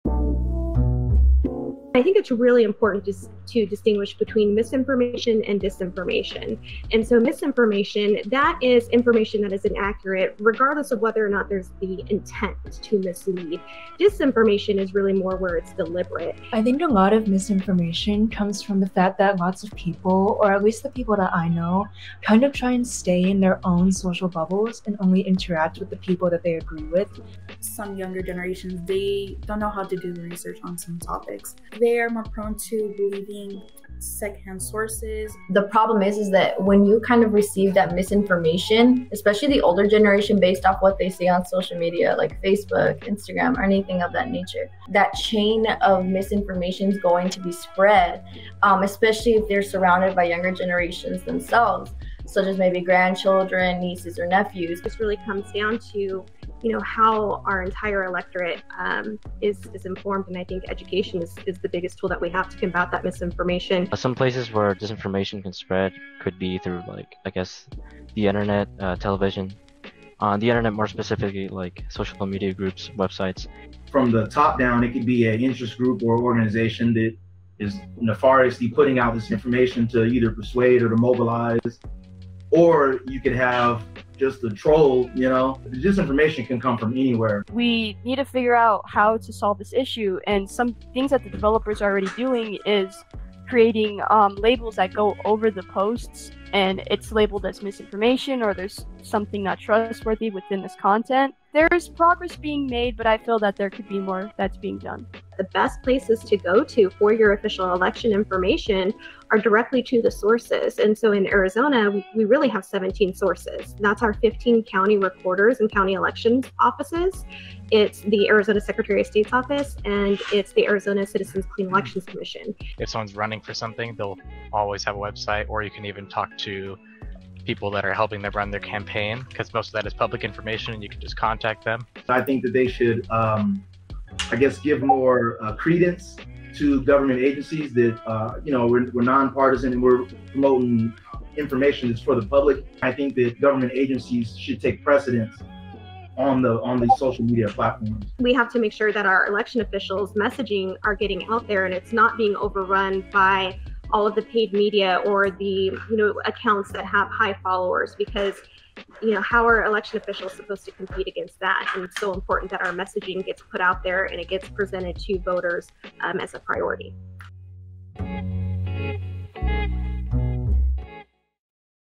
I think it's really important to distinguish between misinformation and disinformation. And so misinformation, that is information that is inaccurate, regardless of whether or not there's the intent to mislead. Disinformation is really more where it's deliberate. I think a lot of misinformation comes from the fact that lots of people, or at least the people that I know, kind of try and stay in their own social bubbles and only interact with the people that they agree with. Some younger generations, they don't know how to do research on some topics. They are more prone to believing secondhand sources. The problem is that when you kind of receive that misinformation, especially the older generation, based off what they see on social media like Facebook, Instagram, or anything of that nature, that chain of misinformation is going to be spread, especially if they're surrounded by younger generations themselves, such as maybe grandchildren, nieces, or nephews. This really comes down to how our entire electorate is informed, and I think education is the biggest tool that we have to combat that misinformation. Some places where disinformation can spread could be through, the internet, television. On the internet, more specifically, like social media groups, websites. From the top down, it could be an interest group or organization that is nefariously putting out this information to either persuade or to mobilize. Or you could have just a troll, The disinformation can come from anywhere. We need to figure out how to solve this issue, and some things that the developers are already doing is creating labels that go over the posts, and it's labeled as misinformation or there's something not trustworthy within this content. There's progress being made, but I feel that there could be more that's being done. The best places to go to for your official election information are directly to the sources. And so in Arizona, we really have 17 sources. That's our 15 county recorders and county elections offices. It's the Arizona Secretary of State's office, and it's the Arizona Citizens Clean Elections Commission. If someone's running for something, they'll always have a website, or you can even talk to people that are helping them run their campaign, because most of that is public information and you can just contact them. I think that they should, give more credence to government agencies that, we're nonpartisan and we're promoting information that's for the public. I think that government agencies should take precedence on these social media platforms. We have to make sure that our election officials' messaging are getting out there and it's not being overrun by all of the paid media or the accounts that have high followers, because how are election officials supposed to compete against that? And it's so important that our messaging gets put out there and it gets presented to voters as a priority.